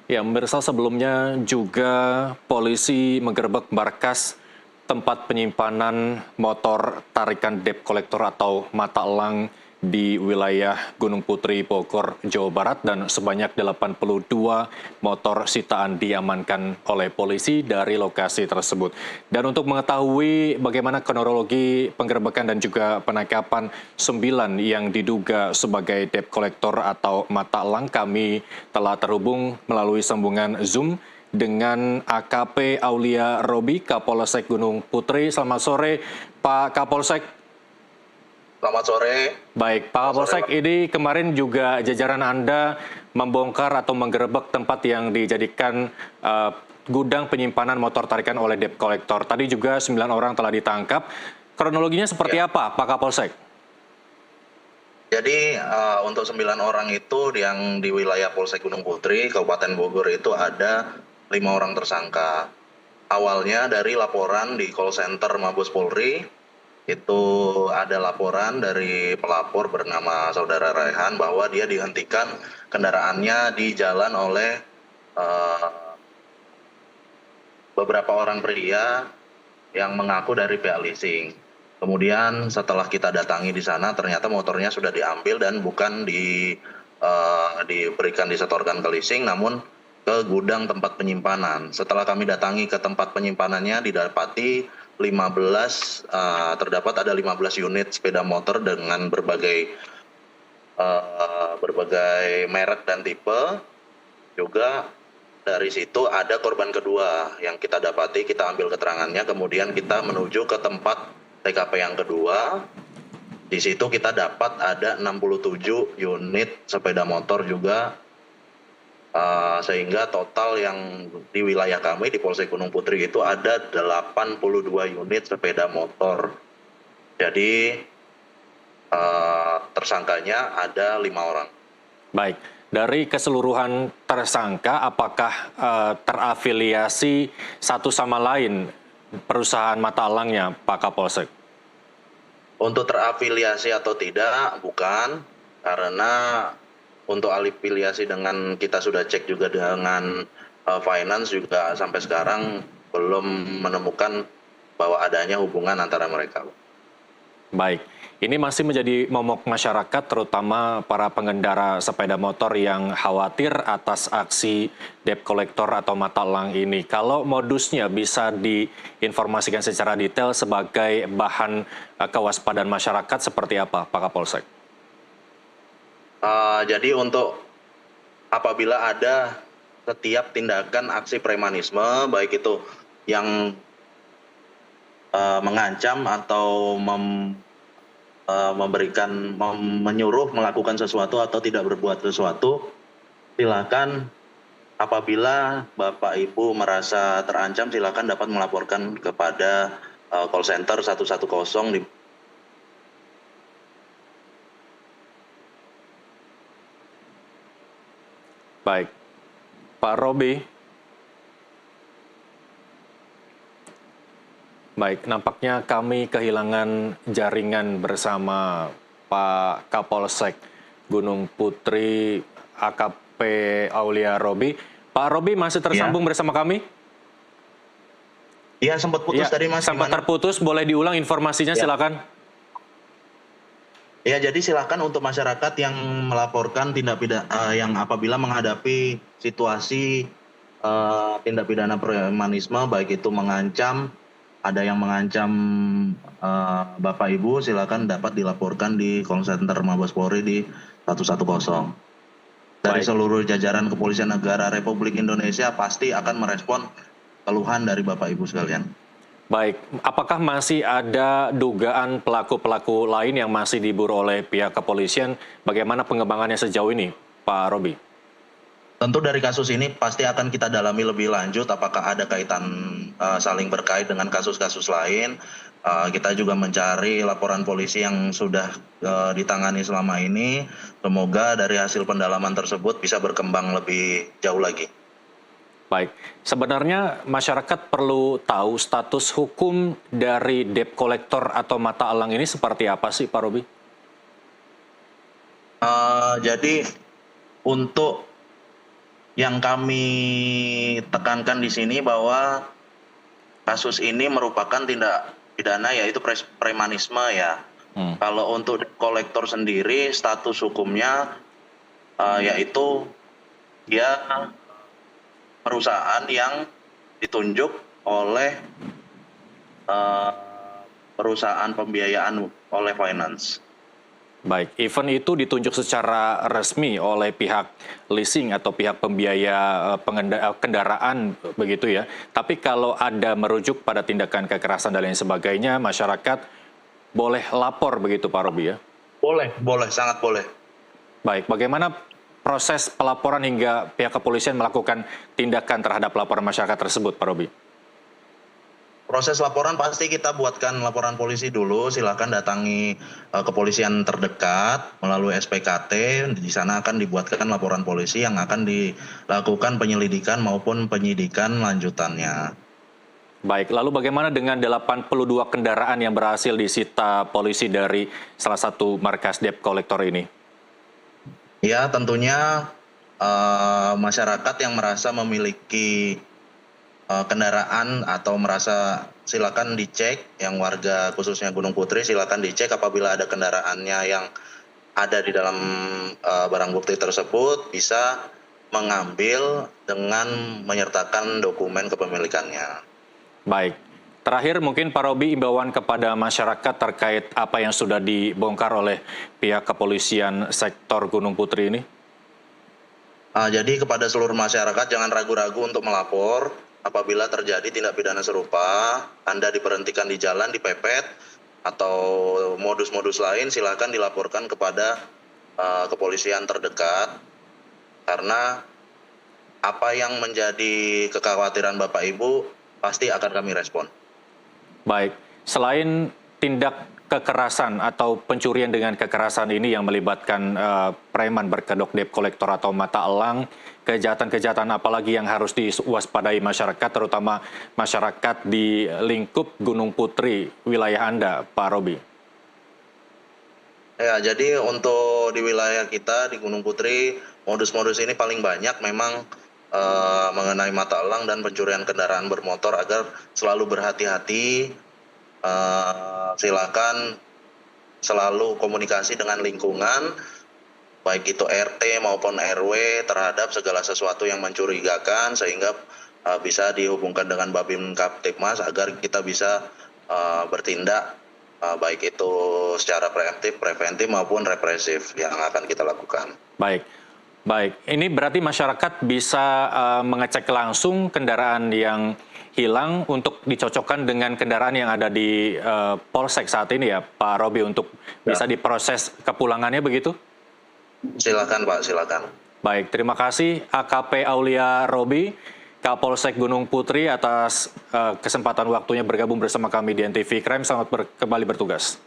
Ya, pemirsa sebelumnya juga polisi menggerebek markas tempat penyimpanan motor tarikan debt collector atau mata elang di wilayah Gunung Putri, Bogor, Jawa Barat dan sebanyak 82 motor sitaan diamankan oleh polisi dari lokasi tersebut. Dan untuk mengetahui bagaimana kronologi penggerebekan dan juga penangkapan 9 yang diduga sebagai debt collector atau mata elang, kami telah terhubung melalui sambungan Zoom dengan AKP Aulia Robi, Kapolsek Gunung Putri. Selamat sore, Pak Kapolsek. Selamat sore. Baik, Pak Kapolsek, ini kemarin juga jajaran Anda membongkar atau menggerebek tempat yang dijadikan gudang penyimpanan motor tarikan oleh debt collector. Tadi juga 9 orang telah ditangkap. Kronologinya seperti apa, Pak Kapolsek? Jadi untuk 9 orang itu yang di wilayah Polsek Gunung Putri, Kabupaten Bogor itu ada 5 orang tersangka. Awalnya dari laporan di call center Mabes Polri, itu ada laporan dari pelapor bernama Saudara Raihan bahwa dia dihentikan kendaraannya di jalan oleh beberapa orang pria yang mengaku dari pihak leasing. Kemudian setelah kita datangi di sana, ternyata motornya sudah diambil dan bukan diberikan disetorkan ke leasing, namun ke gudang tempat penyimpanan. Setelah kami datangi ke tempat penyimpanannya, didapati terdapat ada 15 unit sepeda motor dengan berbagai merek dan tipe. Juga dari situ ada korban kedua yang kita dapati, kita ambil keterangannya, kemudian kita menuju ke tempat TKP yang kedua. Di situ kita dapat ada 67 unit sepeda motor juga, sehingga total yang di wilayah kami di Polsek Gunung Putri itu ada 82 unit sepeda motor. Jadi tersangkanya ada 5 orang. Baik, dari keseluruhan tersangka, apakah terafiliasi satu sama lain perusahaan mata elangnya, Pak Kapolsek? Untuk terafiliasi atau tidak, bukan. Karena untuk afiliasi dengan, kita sudah cek juga dengan finance juga sampai sekarang belum menemukan bahwa adanya hubungan antara mereka. Baik, ini masih menjadi momok masyarakat, terutama para pengendara sepeda motor yang khawatir atas aksi debt collector atau mata elang ini. Kalau modusnya bisa diinformasikan secara detail sebagai bahan kewaspadaan masyarakat seperti apa, Pak Kapolsek? Jadi untuk apabila ada setiap tindakan aksi premanisme, baik itu yang mengancam atau menyuruh melakukan sesuatu atau tidak berbuat sesuatu, silakan apabila Bapak Ibu merasa terancam, silakan dapat melaporkan kepada call center 110 di. Baik, Pak Robi. Baik, nampaknya kami kehilangan jaringan bersama Pak Kapolsek Gunung Putri, AKP Aulia Robi. Pak Robi masih tersambung bersama kami? Iya, sempat putus tadi, Mas. Sempat terputus, boleh diulang informasinya, silakan. Ya, jadi silakan untuk masyarakat yang melaporkan tindak pidana yang apabila menghadapi situasi tindak pidana premanisme, baik itu mengancam, ada yang mengancam Bapak Ibu, silakan dapat dilaporkan di call center Mabes Polri di 110. Dari seluruh jajaran Kepolisian Negara Republik Indonesia pasti akan merespon keluhan dari Bapak Ibu sekalian. Baik, apakah masih ada dugaan pelaku-pelaku lain yang masih diburu oleh pihak kepolisian? Bagaimana pengembangannya sejauh ini, Pak Robi? Tentu dari kasus ini pasti akan kita dalami lebih lanjut, apakah ada kaitan saling berkait dengan kasus-kasus lain. Kita juga mencari laporan polisi yang sudah ditangani selama ini. Semoga dari hasil pendalaman tersebut bisa berkembang lebih jauh lagi. Baik, sebenarnya masyarakat perlu tahu status hukum dari debt collector atau mata elang ini seperti apa sih, Pak Robi? Jadi untuk Yang kami tekankan di sini bahwa kasus ini merupakan tindak pidana yaitu premanisme ya. Kalau untuk debt kolektor sendiri status hukumnya yaitu dia perusahaan yang ditunjuk oleh perusahaan pembiayaan oleh finance. Baik, event itu ditunjuk secara resmi oleh pihak leasing atau pihak pembiaya kendaraan begitu ya. Tapi kalau ada merujuk pada tindakan kekerasan dan lain sebagainya, masyarakat boleh lapor begitu Pak Robi ya? Boleh, sangat boleh. Baik, bagaimana proses pelaporan hingga pihak kepolisian melakukan tindakan terhadap laporan masyarakat tersebut Pak Robi? Proses laporan pasti kita buatkan laporan polisi dulu, silakan datangi kepolisian terdekat melalui SPKT, di sana akan dibuatkan laporan polisi yang akan dilakukan penyelidikan maupun penyidikan lanjutannya. Baik, lalu bagaimana dengan 82 kendaraan yang berhasil disita polisi dari salah satu markas debt collector ini? Ya, tentunya masyarakat yang merasa memiliki kendaraan atau merasa silakan dicek, yang warga khususnya Gunung Putri silakan dicek apabila ada kendaraannya yang ada di dalam barang bukti tersebut bisa mengambil dengan menyertakan dokumen kepemilikannya. Baik, terakhir mungkin Pak Robi imbauan kepada masyarakat terkait apa yang sudah dibongkar oleh pihak kepolisian sektor Gunung Putri ini? Jadi kepada seluruh masyarakat jangan ragu-ragu untuk melapor apabila terjadi tindak pidana serupa, Anda diberhentikan di jalan, dipepet, atau modus-modus lain silakan dilaporkan kepada kepolisian terdekat, karena apa yang menjadi kekhawatiran Bapak Ibu pasti akan kami respon. Baik, selain tindak kekerasan atau pencurian dengan kekerasan ini yang melibatkan preman berkedok debt collector atau mata elang, kejahatan-kejahatan apalagi yang harus diwaspadai masyarakat, terutama masyarakat di lingkup Gunung Putri, wilayah Anda, Pak Robi? Ya, jadi untuk di wilayah kita di Gunung Putri, modus-modus ini paling banyak memang mengenai mata elang dan pencurian kendaraan bermotor. Agar selalu berhati-hati, silakan selalu komunikasi dengan lingkungan, baik itu RT maupun RW, terhadap segala sesuatu yang mencurigakan, sehingga bisa dihubungkan dengan Babin Kaptipmas agar kita bisa bertindak baik itu secara preventif maupun represif yang akan kita lakukan. Baik, baik. Ini berarti masyarakat bisa mengecek langsung kendaraan yang hilang untuk dicocokkan dengan kendaraan yang ada di Polsek saat ini ya, Pak Robi, untuk bisa diproses kepulangannya begitu? Silakan Pak, silakan. Baik, terima kasih AKP Aulia Robi, Kapolsek Gunung Putri atas kesempatan waktunya bergabung bersama kami di NTV Crime. Selamat kembali bertugas.